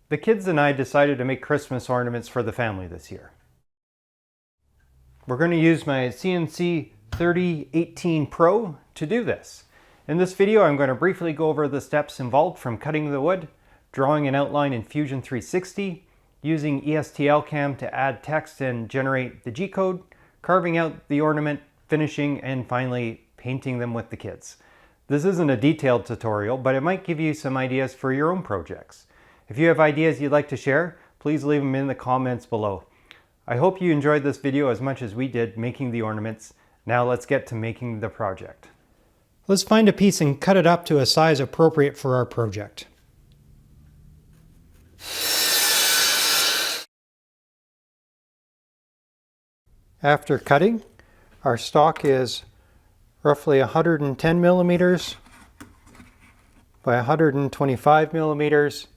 The kids and I decided to make Christmas ornaments for the family this year. We're going to use my CNC 3018 Pro to do this. In this video, I'm going to briefly go over the steps involved from cutting the wood, drawing an outline in Fusion 360, using ESTL-CAM to add text and generate the G-code, carving out the ornament, finishing, and finally painting them with the kids. This isn't a detailed tutorial, but it might give you some ideas for your own projects. If you have ideas you'd like to share, please leave them in the comments below. I hope you enjoyed this video as much as we did making the ornaments. Now let's get to making the project. Let's find a piece and cut it up to a size appropriate for our project. After cutting, our stock is roughly 110 millimeters by 125 millimeters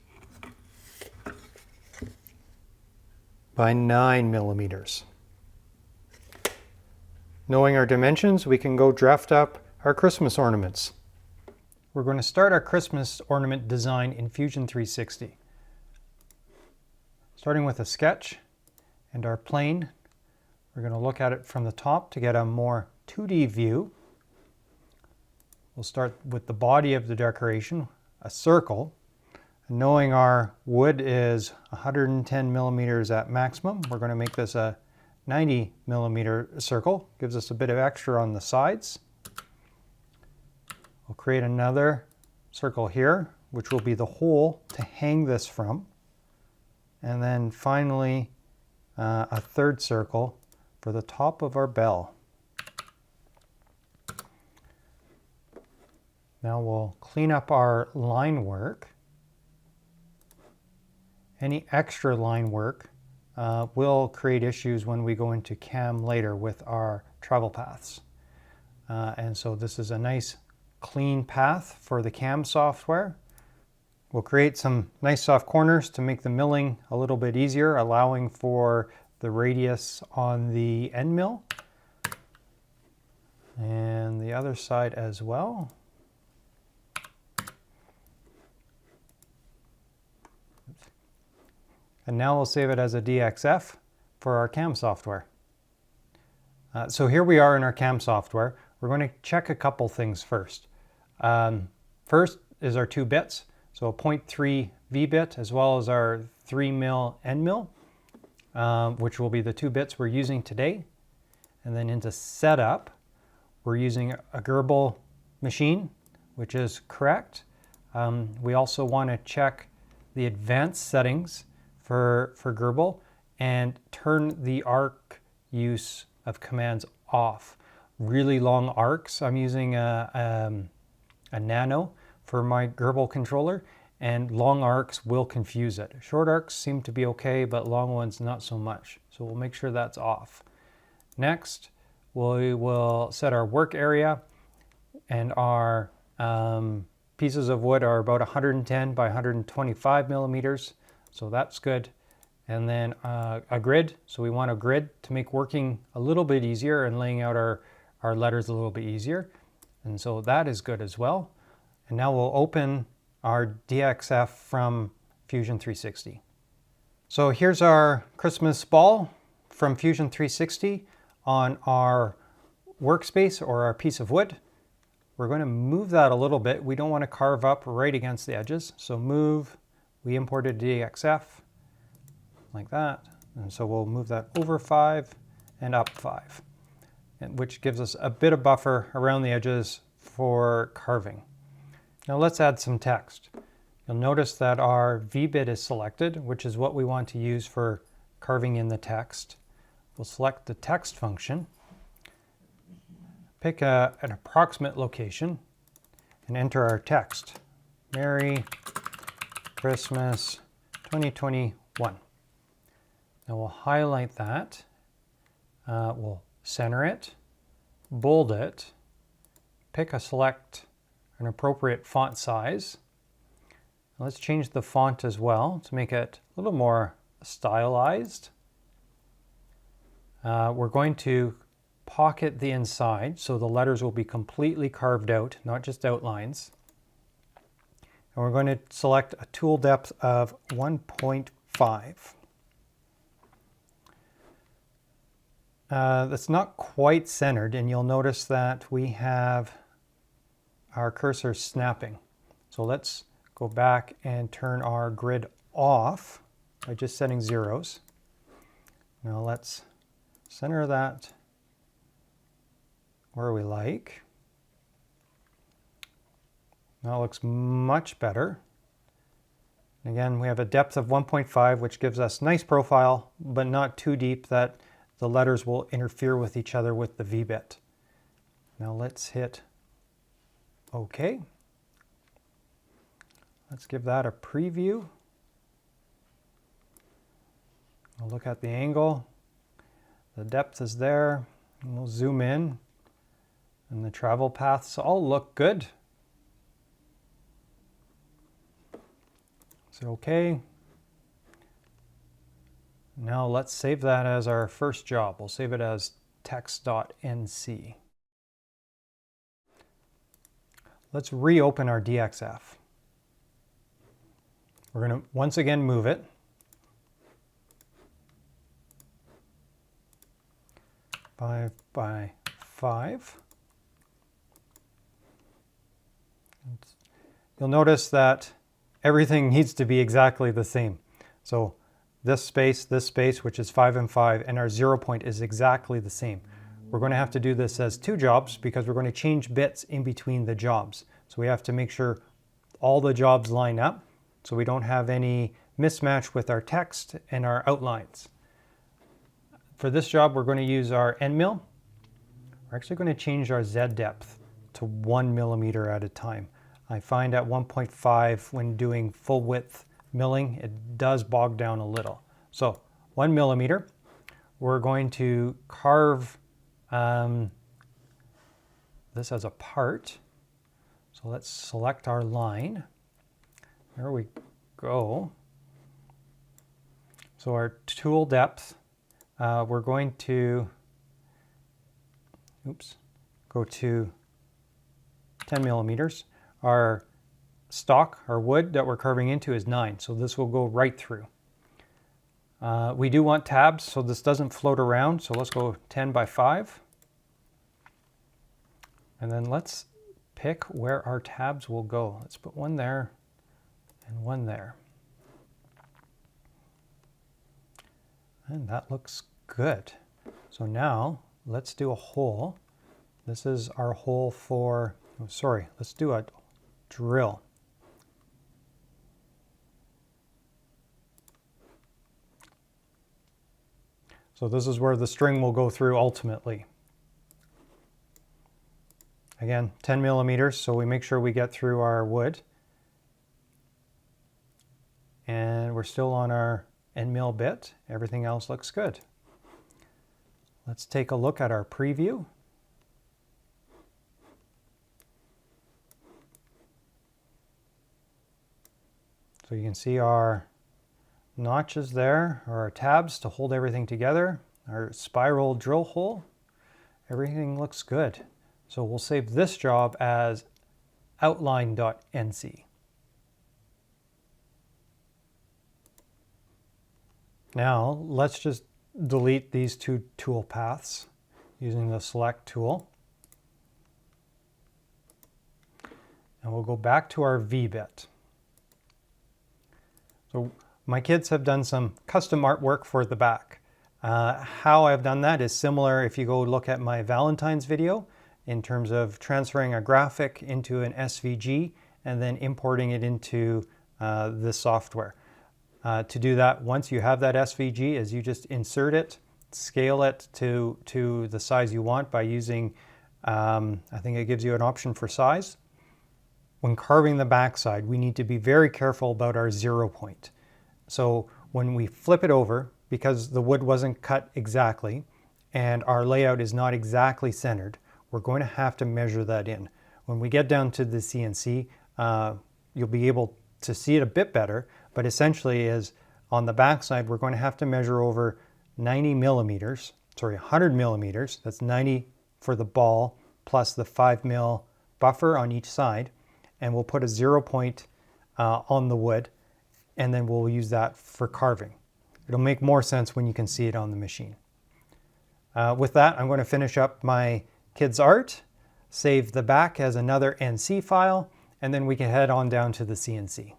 by 9 millimeters. Knowing our dimensions, we can go draft up our Christmas ornaments. We're going to start our Christmas ornament design in Fusion 360. Starting with a sketch and our plane, we're going to look at it from the top to get a more 2D view. We'll start with the body of the decoration, a circle. Knowing our wood is 110 millimeters at maximum, we're going to make this a 90 millimeter circle. Gives us a bit of extra on the sides. We'll create another circle here, which will be the hole to hang this from. And then finally, a third circle for the top of our bell. Now we'll clean up our line work. Any extra line work will create issues when we go into CAM later with our travel paths. And so this is a nice clean path for the CAM software. We'll create some nice soft corners to make the milling a little bit easier, allowing for the radius on the end mill. And the other side as well. And now we'll save it as a DXF for our CAM software. So here we are in our CAM software. We're going to check a couple things first. First is our 2 bits, so a 0.3 V bit as well as our 3 mil end mill, which will be the 2 bits we're using today. And then into setup, we're using a Gerbil machine, which is correct. We also want to check the advanced settings for Gerbil and turn the arc use of commands off. Really long arcs, I'm using a Nano for my Gerbil controller, and long arcs will confuse it. Short arcs seem to be okay, but long ones not so much. So we'll make sure that's off. Next, we will set our work area, and our pieces of wood are about 110 by 125 millimeters. So that's good. And then a grid. So we want a grid to make working a little bit easier and laying out our letters a little bit easier. And so that is good as well. And now we'll open our DXF from Fusion 360. So here's our Christmas ball from Fusion 360 on our workspace or our piece of wood. We're going to move that a little bit. We don't want to carve up right against the edges. So move. We imported DXF like that, and so we'll move that over 5 and up 5, which gives us a bit of buffer around the edges for carving. Now let's add some text. You'll notice that our V bit is selected, which is what we want to use for carving in the text. We'll select the text function, pick an approximate location, and enter our text. Merry Christmas 2021. Now we'll highlight that, we'll center it, bold it, pick an appropriate font size. Let's change the font as well to make it a little more stylized. We're going to pocket the inside so the letters will be completely carved out, not just outlines. and we're going to select a tool depth of 1.5. That's not quite centered, and you'll notice that we have our cursor snapping. So let's go back and turn our grid off by just setting zeros. Now let's center that where we like. Now it looks much better. Again, we have a depth of 1.5, which gives us nice profile, but not too deep that the letters will interfere with each other with the V-bit. Now let's hit OK. Let's give that a preview. We'll look at the angle. The depth is there. And we'll zoom in. And the travel paths all look good. Is it OK? Now let's save that as our first job. We'll save it as text.nc. Let's reopen our DXF. We're going to once again move it. Five by 5. You'll notice that everything needs to be exactly the same. So this space, which is 5 and 5, and our 0 point is exactly the same. We're going to have to do this as 2 jobs because we're going to change bits in between the jobs. So we have to make sure all the jobs line up so we don't have any mismatch with our text and our outlines. For this job, we're going to use our end mill. We're actually going to change our Z depth to 1 millimeter at a time. I find at 1.5 when doing full width milling, it does bog down a little. So 1 millimeter, we're going to carve this as a part. So let's select our line. There we go. So our tool depth, we're going to go to 10 millimeters. Our stock, our wood that we're carving into is 9, so this will go right through. We do want tabs, so this doesn't float around, so let's go 10 by 5. And then let's pick where our tabs will go. Let's put one there and one there. And that looks good. So now let's do a hole. This is our hole for, let's do a drill. So this is where the string will go through ultimately. Again, 10 millimeters, so we make sure we get through our wood. And we're still on our end mill bit. Everything else looks good. Let's take a look at our preview. So you can see our notches there, or our tabs to hold everything together, our spiral drill hole. Everything looks good. So we'll save this job as outline.nc. Now let's just delete these 2 tool paths using the select tool. And we'll go back to our V-bit. So my kids have done some custom artwork for the back. How I've done that is similar if you go look at my Valentine's video in terms of transferring a graphic into an SVG and then importing it into this software. To do that, once you have that SVG, is you just insert it, scale it to the size you want by using, I think it gives you an option for size. When carving the backside, we need to be very careful about our 0 point. So when we flip it over, because the wood wasn't cut exactly and our layout is not exactly centered, we're going to have to measure that in. When we get down to the CNC, you'll be able to see it a bit better, but essentially is on the backside, we're going to have to measure over 90 millimeters, 100 millimeters. That's 90 for the ball plus the 5 mil buffer on each side. And we'll put a 0 point on the wood, and then we'll use that for carving. It'll make more sense when you can see it on the machine. With that, I'm going to finish up my kids' art, save the back as another NC file, and then we can head on down to the CNC.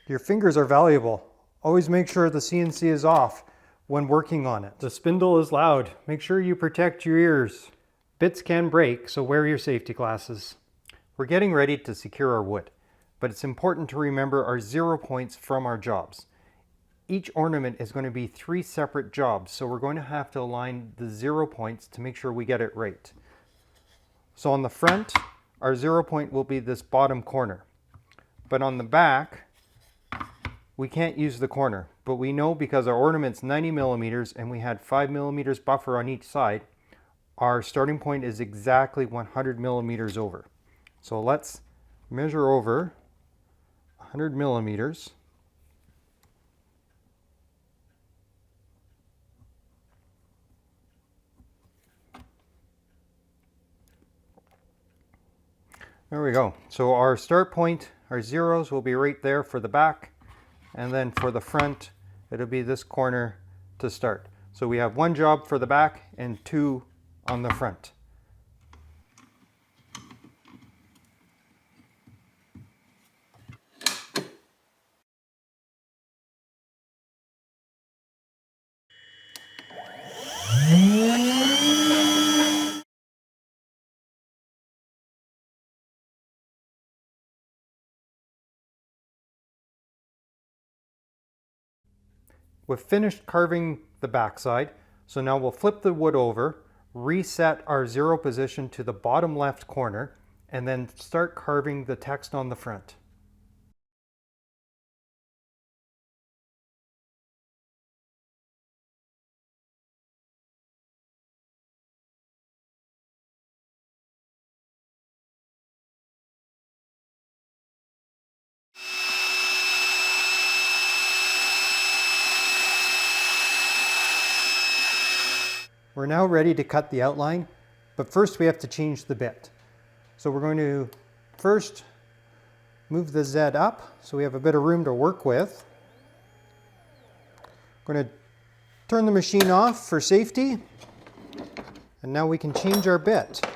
Your fingers are valuable. Always make sure the CNC is off when working on it. The spindle is loud. Make sure you protect your ears. Bits can break, so wear your safety glasses. We're getting ready to secure our wood, but it's important to remember our 0 points from our jobs. Each ornament is going to be 3 separate jobs, so we're going to have to align the 0 points to make sure we get it right. So on the front, our 0 point will be this bottom corner, but on the back, we can't use the corner, but we know because our ornament's 90 millimeters and we had 5 millimeters buffer on each side, our starting point is exactly 100 millimeters over. So let's measure over 100 millimeters. There we go. So our start point, our zeros will be right there for the back. And then for the front, it'll be this corner to start. So we have 1 job for the back and 2 on the front. We've finished carving the backside, so now we'll flip the wood over, reset our 0 position to the bottom left corner, and then start carving the text on the front. We're now ready to cut the outline, but first we have to change the bit. So we're going to first move the Z up so we have a bit of room to work with. We're going to turn the machine off for safety, and now we can change our bit.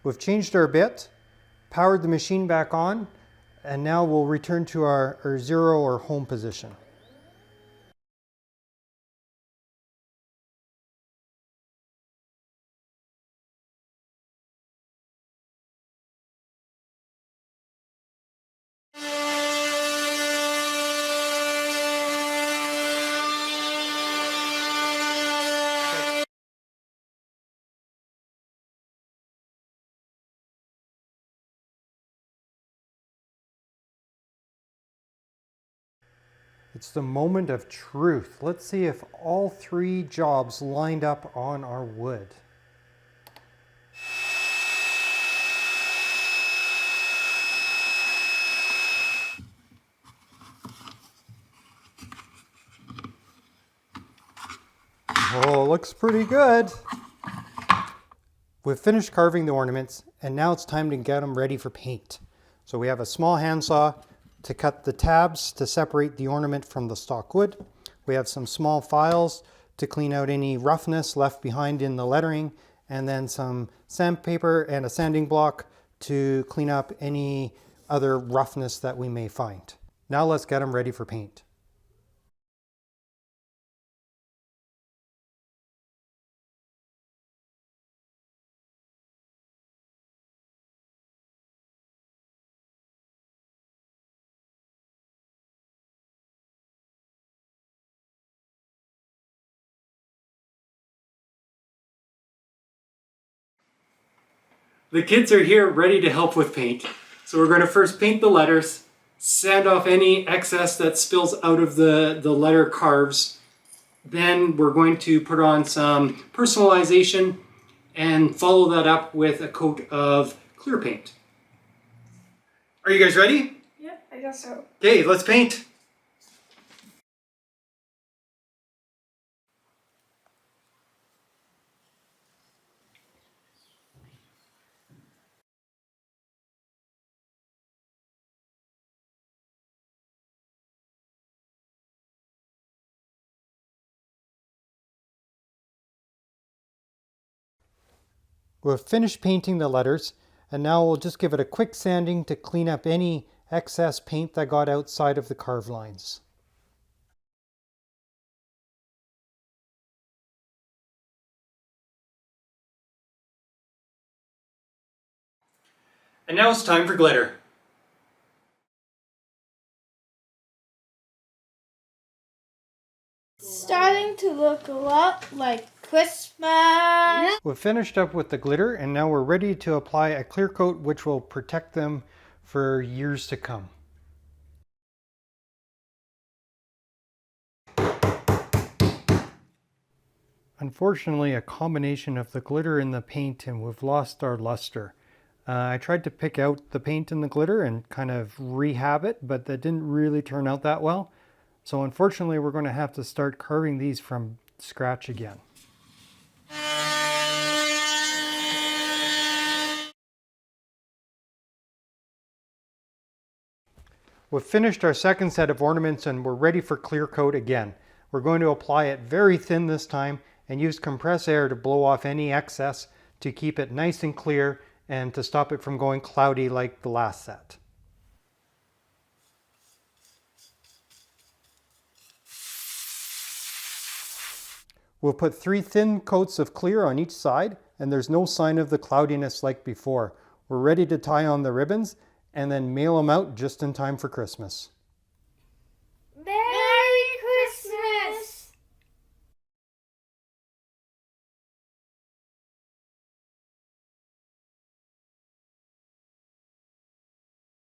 We've changed our bit, powered the machine back on, and now we'll return to our 0 or home position. It's the moment of truth. Let's see if all 3 jobs lined up on our wood. Oh, looks pretty good. We've finished carving the ornaments, and now it's time to get them ready for paint. So we have a small handsaw to cut the tabs to separate the ornament from the stock wood. We have some small files to clean out any roughness left behind in the lettering, and then some sandpaper and a sanding block to clean up any other roughness that we may find. Now let's get them ready for paint. The kids are here ready to help with paint. So we're going to first paint the letters, sand off any excess that spills out of the letter carves. Then we're going to put on some personalization and follow that up with a coat of clear paint. Are you guys ready? Yep, I guess so. Okay, let's paint. We've finished painting the letters, and now we'll just give it a quick sanding to clean up any excess paint that got outside of the carved lines. And now it's time for glitter. Starting to look a lot like Christmas. We've finished up with the glitter, and now we're ready to apply a clear coat which will protect them for years to come. Unfortunately, a combination of the glitter and the paint, and we've lost our luster. I tried to pick out the paint and the glitter and kind of rehab it, but that didn't really turn out that well. So unfortunately, we're going to have to start carving these from scratch again. We've finished our second set of ornaments and we're ready for clear coat again. We're going to apply it very thin this time and use compressed air to blow off any excess to keep it nice and clear and to stop it from going cloudy like the last set. We'll put 3 thin coats of clear on each side, and there's no sign of the cloudiness like before. We're ready to tie on the ribbons and then mail them out just in time for Christmas.